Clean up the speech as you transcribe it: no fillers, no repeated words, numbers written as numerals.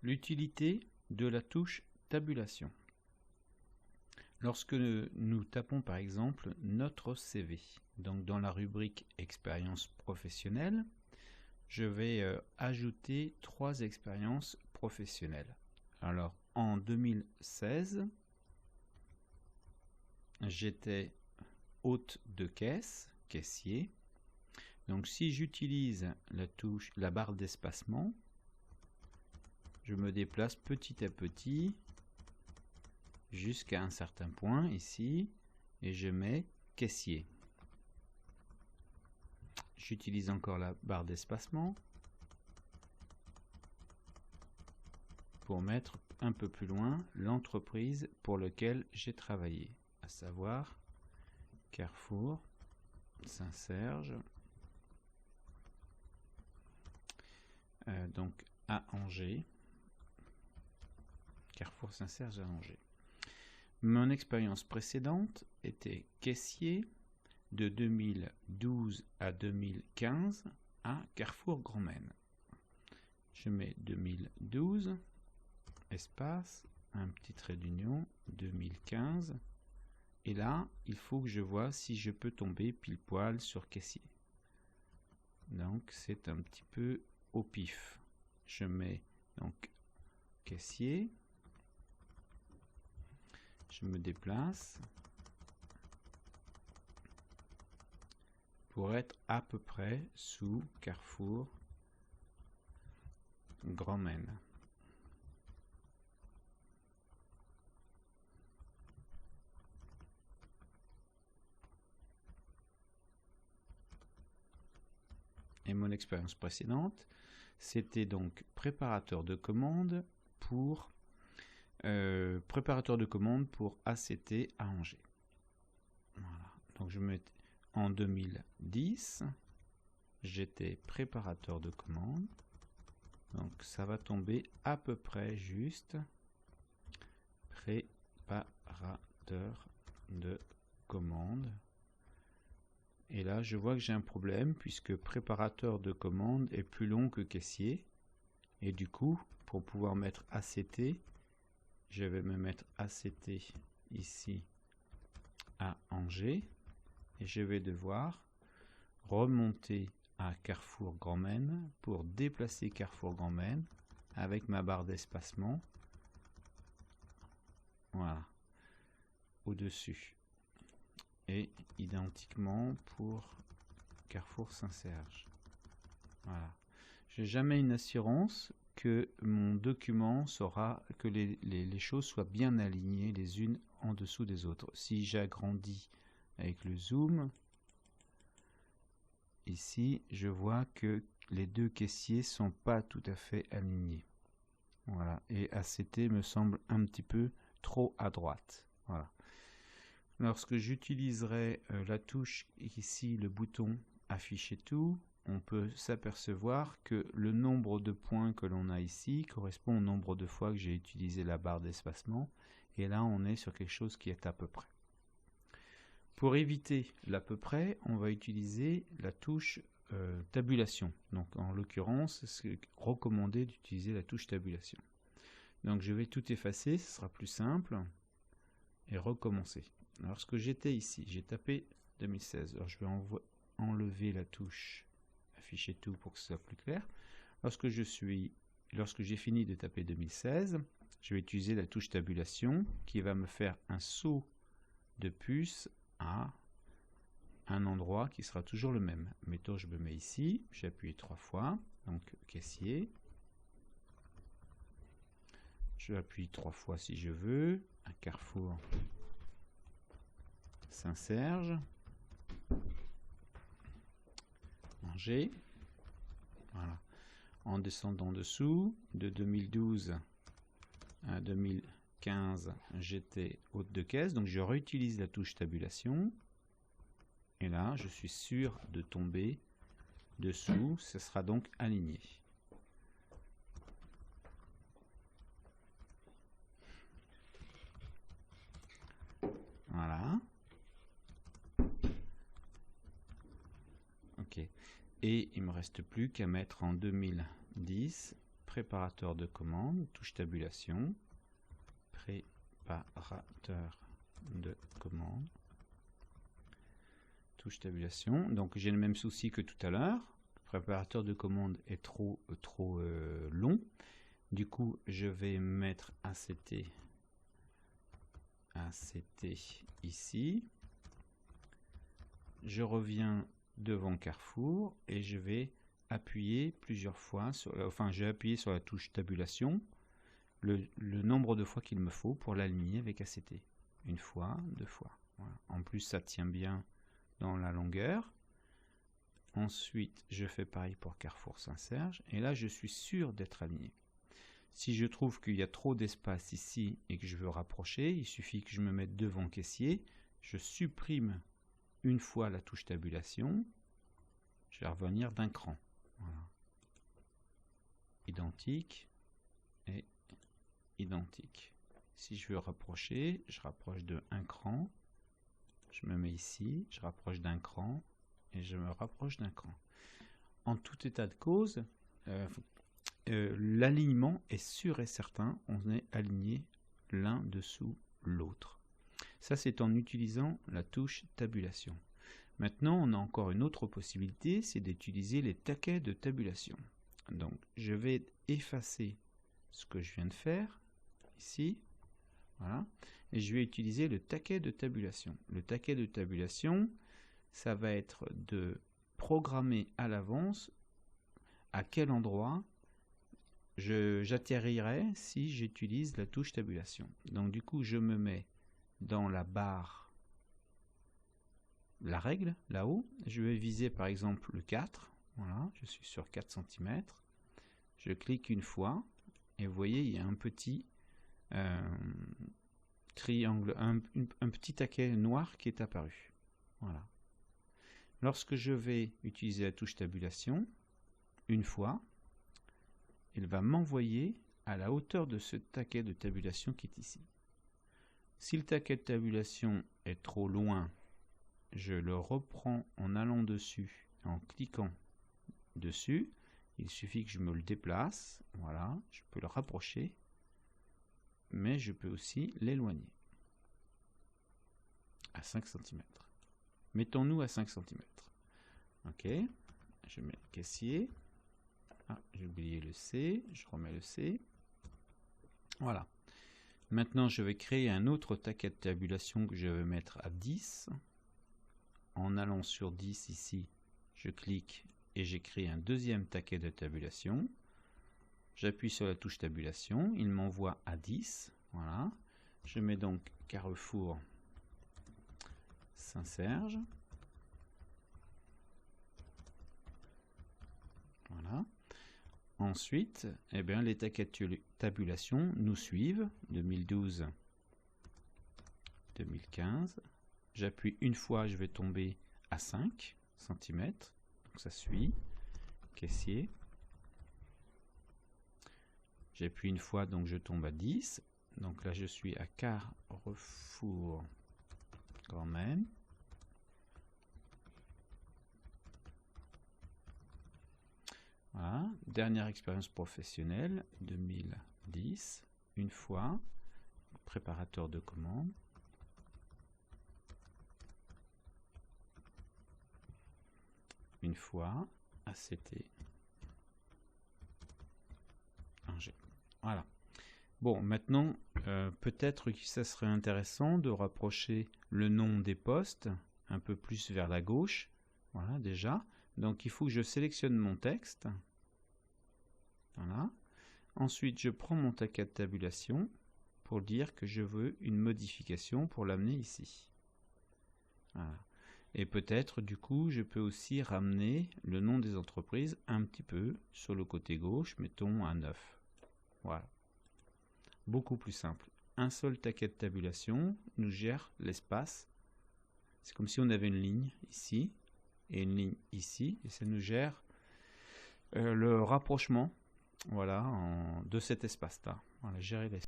L'utilité de la touche tabulation. Lorsque nous tapons par exemple notre CV, donc dans la rubrique expérience professionnelle, je vais ajouter 3 expériences professionnelles. Alors en 2016, j'étais hôte de caisse, caissier. Donc si j'utilise la barre d'espacement, je me déplace petit à petit jusqu'à un certain point ici et je mets caissier. J'utilise encore la barre d'espacement pour mettre un peu plus loin l'entreprise pour laquelle j'ai travaillé, à savoir Carrefour Saint-Serge, donc à Angers, Carrefour Saint-Serge à Angers. Mon expérience précédente était caissier de 2012 à 2015 à Carrefour Grand Maine. Je mets 2012, espace, un petit trait d'union, 2015. Et là, il faut que je vois si je peux tomber pile poil sur caissier. Donc, c'est un petit peu au pif. Je mets donc caissier. Je me déplace pour être à peu près sous Carrefour Grand Maine. Et mon expérience précédente, c'était donc préparateur de commandes pour ACT à Angers. Voilà. Donc je mets en 2010, j'étais préparateur de commandes. Donc ça va tomber à peu près juste préparateur de commandes. Et là, je vois que j'ai un problème puisque préparateur de commande est plus long que caissier. Et du coup, pour pouvoir mettre ACT, je vais me mettre ACT ici à Angers. Et je vais devoir remonter à Carrefour Grand Maine pour déplacer Carrefour Grand Maine avec ma barre d'espacement. Voilà. Au-dessus. Et identiquement pour Carrefour Saint-Serge. Voilà. J'ai jamais une assurance que mon document saura que les choses soient bien alignées les unes en dessous des autres. Si j'agrandis avec le zoom, ici je vois que les deux caissiers sont pas tout à fait alignés. Voilà. Et ACT me semble un petit peu trop à droite. Voilà. Lorsque j'utiliserai la touche ici, le bouton afficher tout, on peut s'apercevoir que le nombre de points que l'on a ici correspond au nombre de fois que j'ai utilisé la barre d'espacement. Et là, on est sur quelque chose qui est à peu près. Pour éviter l'à peu près, on va utiliser la touche tabulation. Donc en l'occurrence, c'est recommandé d'utiliser la touche tabulation. Donc je vais tout effacer, ce sera plus simple, et recommencer. Alors ce que j'étais ici, j'ai tapé 2016. Alors je vais enlever la touche afficher tout pour que ce soit plus clair. Lorsque j'ai fini de taper 2016, je vais utiliser la touche tabulation qui va me faire un saut de puce à un endroit qui sera toujours le même. Mettons, je me mets ici, j'appuie 3 fois, donc caissier. Je appuie 3 fois si je veux, un Carrefour Saint-Serge, Angers. Voilà. En descendant dessous, de 2012 à 2015, j'étais hôte de caisse, donc je réutilise la touche tabulation. Et là, je suis sûr de tomber dessous, ce sera donc aligné. Voilà. Ok. Et il ne me reste plus qu'à mettre en 2010 préparateur de commande, touche tabulation, préparateur de commande, touche tabulation. Donc j'ai le même souci que tout à l'heure. Le préparateur de commande est trop long. Du coup, je vais mettre ACT ici. Je reviens devant Carrefour et je vais appuyer plusieurs fois sur, je vais appuyer sur la touche tabulation le nombre de fois qu'il me faut pour l'aligner avec ACT. Une fois, deux fois. Voilà. En plus, ça tient bien dans la longueur. Ensuite, je fais pareil pour Carrefour Saint-Serge. Et là, je suis sûr d'être aligné. Si je trouve qu'il y a trop d'espace ici et que je veux rapprocher, il suffit que je me mette devant caissier. Je supprime une fois la touche tabulation. Je vais revenir d'un cran. Voilà. Identique et identique. Si je veux rapprocher, je rapproche de un cran. Je me mets ici, je rapproche d'un cran et je me rapproche d'un cran. En tout état de cause, l'alignement est sûr et certain, on est aligné l'un dessous l'autre. Ça, c'est en utilisant la touche tabulation. Maintenant, on a encore une autre possibilité, c'est d'utiliser les taquets de tabulation. Donc, je vais effacer ce que je viens de faire, ici, voilà, et je vais utiliser le taquet de tabulation. Le taquet de tabulation, ça va être de programmer à l'avance à quel endroit j'atterrirai si j'utilise la touche tabulation. Donc du coup, je me mets dans la barre, la règle, là-haut. Je vais viser par exemple le 4. Voilà, je suis sur 4 cm. Je clique une fois et vous voyez, il y a un petit triangle, un petit taquet noir qui est apparu. Voilà. Lorsque je vais utiliser la touche tabulation, une fois, il va m'envoyer à la hauteur de ce taquet de tabulation qui est ici. Si le taquet de tabulation est trop loin, je le reprends en allant dessus, en cliquant dessus. Il suffit que je me le déplace, voilà, je peux le rapprocher, mais je peux aussi l'éloigner à 5 cm. Mettons-nous à 5 cm. Ok, je mets le caissier. Ah, j'ai oublié le C, je remets le C. Voilà. Maintenant, je vais créer un autre taquet de tabulation que je vais mettre à 10. En allant sur 10 ici, je clique et j'ai créé un deuxième taquet de tabulation. J'appuie sur la touche tabulation, il m'envoie à 10. Voilà. Je mets donc Carrefour Saint-Serge. Voilà. Ensuite, eh bien, les taquets de tabulation nous suivent, 2012, 2015. J'appuie une fois, je vais tomber à 5 cm. Donc ça suit. Caissier. J'appuie une fois, donc je tombe à 10. Donc là, je suis à Carrefour Grand Maine. Voilà. Dernière expérience professionnelle, 2010. Une fois, préparateur de commande. Une fois, ACT. Un G. Voilà. Bon, maintenant, peut-être que ça serait intéressant de rapprocher le nom des postes un peu plus vers la gauche. Voilà, déjà. Donc, il faut que je sélectionne mon texte. Voilà. Ensuite, je prends mon taquet de tabulation pour dire que je veux une modification pour l'amener ici. Voilà. Et peut-être, du coup, je peux aussi ramener le nom des entreprises un petit peu sur le côté gauche, mettons un 9. Voilà. Beaucoup plus simple. Un seul taquet de tabulation nous gère l'espace. C'est comme si on avait une ligne ici et une ligne ici, et ça nous gère le rapprochement, voilà, de cet espace-là. Voilà, gérer l'espace.